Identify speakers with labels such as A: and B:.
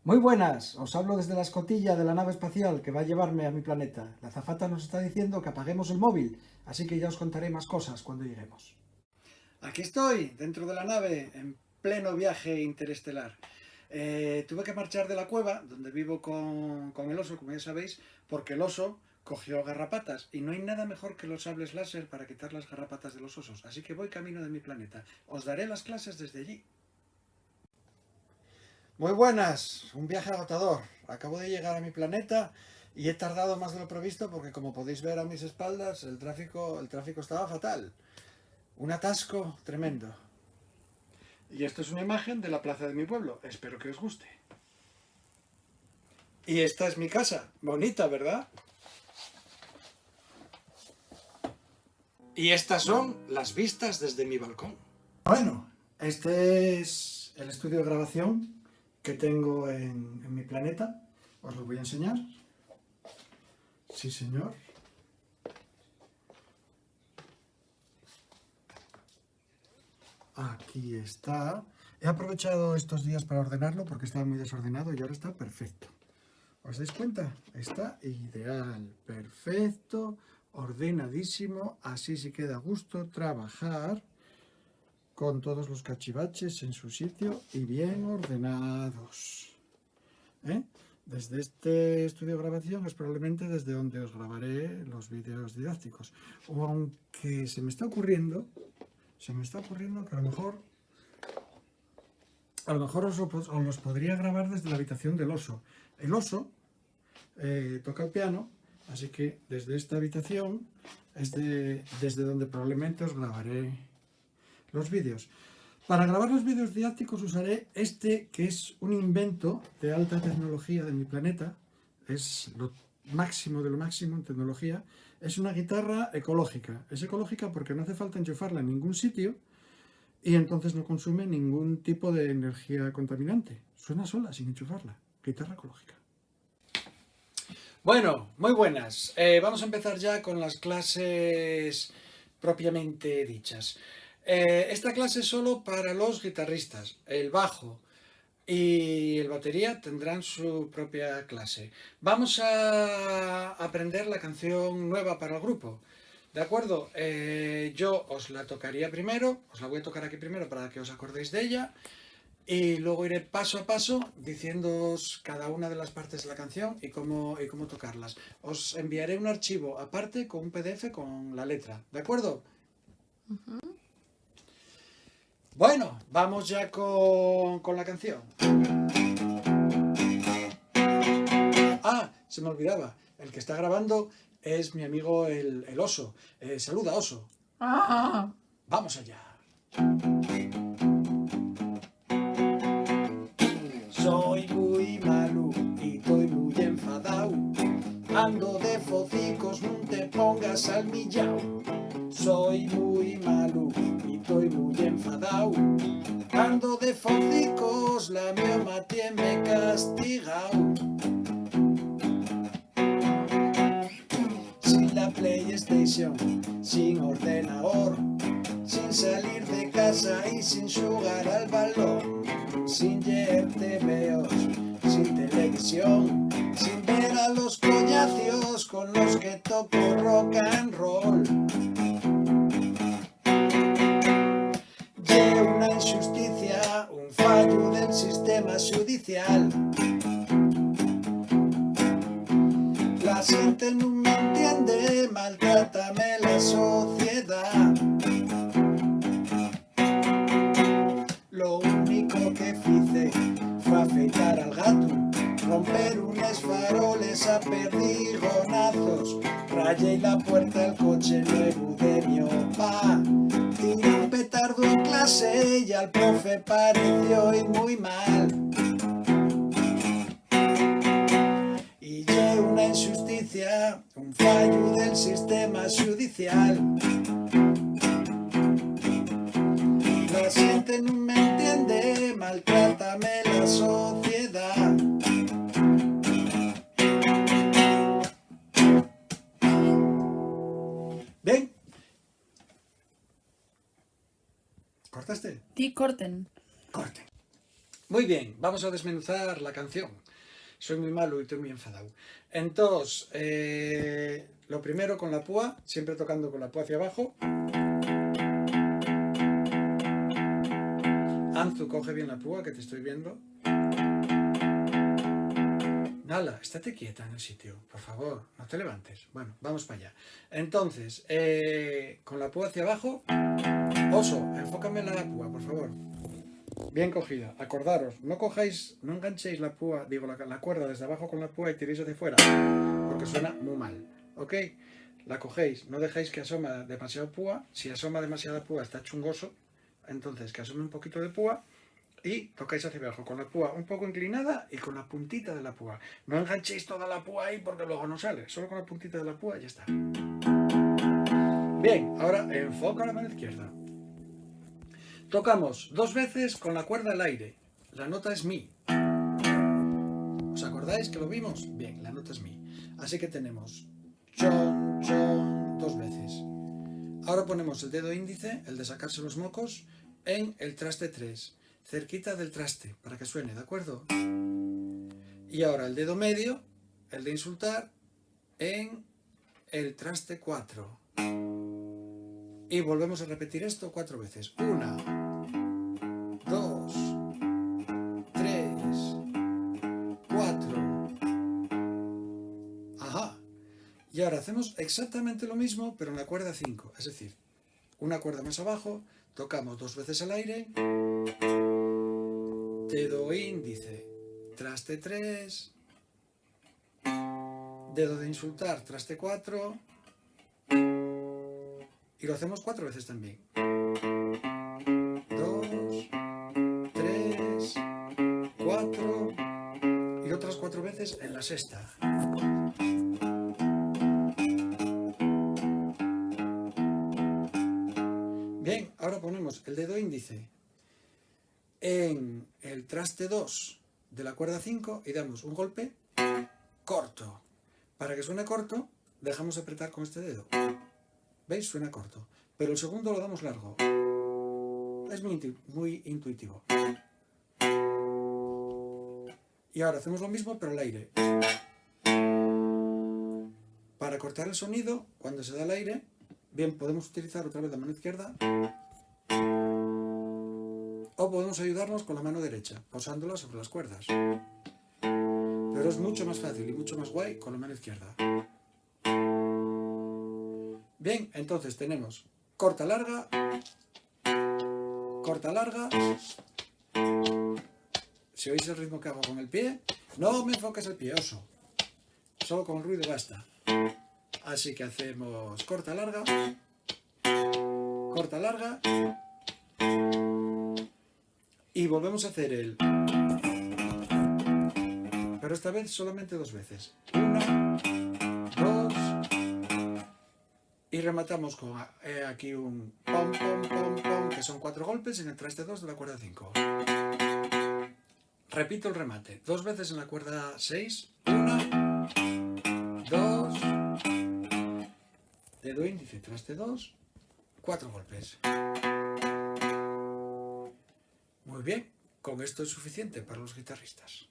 A: Muy buenas, os hablo desde la escotilla de la nave espacial que va a llevarme a mi planeta. La azafata nos está diciendo que apaguemos el móvil, así que ya os contaré más cosas cuando lleguemos. Aquí estoy, dentro de la nave, en pleno viaje interestelar. Tuve que marchar de la cueva, donde vivo con el oso, como ya sabéis, porque el oso cogió garrapatas y no hay nada mejor que los sables láser para quitar las garrapatas de los osos, así que voy camino de mi planeta. Os daré las clases desde allí. Muy buenas, un viaje agotador. Acabo de llegar a mi planeta y he tardado más de lo previsto porque, como podéis ver a mis espaldas, el tráfico estaba fatal. Un atasco tremendo. Y esto es una imagen de la plaza de mi pueblo. Espero que os guste. Y esta es mi casa. Bonita, ¿verdad? Y estas son las vistas desde mi balcón. Bueno, este es el estudio de grabación que tengo en mi planeta. Os lo voy a enseñar. Sí, señor. Aquí está. He aprovechado estos días para ordenarlo porque estaba muy desordenado y ahora está perfecto. ¿Os dais cuenta? Está ideal, perfecto, ordenadísimo. Así sí queda a gusto trabajar con todos los cachivaches en su sitio y bien ordenados. Desde este estudio de grabación es probablemente desde donde os grabaré los vídeos didácticos. O aunque se me está ocurriendo que a lo mejor os los podría grabar desde la habitación del oso. El oso toca el piano, así que desde esta habitación es desde donde probablemente os grabaré los vídeos. Para grabar los vídeos didácticos usaré este, que es un invento de alta tecnología de mi planeta. Es lo máximo de lo máximo en tecnología. Es una guitarra ecológica. Es ecológica porque no hace falta enchufarla en ningún sitio y entonces no consume ningún tipo de energía contaminante. Suena sola, sin enchufarla. Guitarra ecológica. Bueno, muy buenas. Vamos a empezar ya con las clases propiamente dichas. Esta clase es solo para los guitarristas. El bajo y el batería tendrán su propia clase. Vamos a aprender la canción nueva para el grupo. ¿De acuerdo? Yo os la tocaría primero, os la voy a tocar aquí primero para que os acordéis de ella. Y luego iré paso a paso diciéndoos cada una de las partes de la canción y cómo tocarlas. Os enviaré un archivo aparte con un PDF con la letra, ¿de acuerdo? Bueno, vamos ya con la canción. Ah, se me olvidaba. El que está grabando es mi amigo el oso. Saluda, oso. Vamos allá. Soy muy malo y estoy muy enfadao. Ando de focicos, no te pongas al millau. Soy muy malo y estoy muy enfadao. Ando de focicos, la mía matía me castigao. Sin la PlayStation, sin ordenador, sin salir de casa y sin jugar al balón, sin TVOs, sin televisión, sin ver a los coñacios con los que toco rock and roll. Lle una injusticia, un fallo del sistema judicial. La gente no me entiende, maltrátame la sociedad. Lo único que hice fue afeitar al gato, romper unos faroles a perdigonazos, rayé la puerta del coche nuevo de mi opa, tiré un petardo en clase y al profe pareció ir muy mal. Y lle una injusticia, un fallo del sistema judicial. La gente no me entiende, maltrátame la sociedad. ¿Ven? ¿Cortaste?
B: Die korten.
A: Corte. Muy bien, vamos a desmenuzar la canción. Soy muy malo y estoy muy enfadado. Entonces, lo primero con la púa, siempre tocando con la púa hacia abajo. Anzu, coge bien la púa, que te estoy viendo. Nala, estate quieta en el sitio, por favor, no te levantes. Bueno, vamos para allá. Entonces, con la púa hacia abajo. Oso, enfócame la púa, por favor. Bien cogida. Acordaros, no cojáis, no enganchéis la púa, digo, la cuerda desde abajo con la púa y tiréis hacia fuera, porque suena muy mal, ¿ok? La cogéis, no dejáis que asoma demasiado púa. Si asoma demasiada púa está chungoso, entonces que asome un poquito de púa y tocáis hacia abajo con la púa un poco inclinada y con la puntita de la púa. No enganchéis toda la púa ahí porque luego no sale, solo con la puntita de la púa y ya está. Bien, ahora enfoca la mano izquierda. Tocamos 2 veces con la cuerda al aire. La nota es mi. ¿Os acordáis que lo vimos? Bien, la nota es mi. Así que tenemos chon, chon, 2 veces. Ahora ponemos el dedo índice, el de sacarse los mocos, en el traste 3, cerquita del traste, para que suene, ¿de acuerdo? Y ahora el dedo medio, el de insultar, en el traste 4. Y volvemos a repetir esto 4 veces. 1, 2, 3, 4. Ajá. Y ahora hacemos exactamente lo mismo, pero en la cuerda 5. Es decir, una cuerda más abajo, tocamos 2 veces al aire, dedo índice, traste 3, dedo de insultar, traste 4, y lo hacemos 4 veces también. 2, 3, 4, y otras 4 veces en la sexta. Bien, ahora ponemos el dedo índice en el traste 2 de la cuerda 5 y damos un golpe corto. Para que suene corto, dejamos apretar con este dedo. ¿Veis? Suena corto. Pero el segundo lo damos largo. Es muy intuitivo. Y ahora hacemos lo mismo, pero al aire. Para cortar el sonido, cuando se da el aire, bien, podemos utilizar otra vez la mano izquierda. O podemos ayudarnos con la mano derecha, posándola sobre las cuerdas. Pero es mucho más fácil y mucho más guay con la mano izquierda. Bien, entonces tenemos corta, larga, corta, larga. Si oís el ritmo que hago con el pie, no me enfoques el pie, oso. Solo con el ruido basta. Así que hacemos corta, larga, corta, larga. Y volvemos a hacer el... Pero esta vez solamente 2 veces. 1, 2... Y rematamos con aquí un pom, pom, pom, pom, que son 4 golpes en el traste 2 de la cuerda 5. Repito el remate. 2 veces en la cuerda 6. 1, 2, dedo índice, traste 2, 4 golpes. Muy bien, con esto es suficiente para los guitarristas.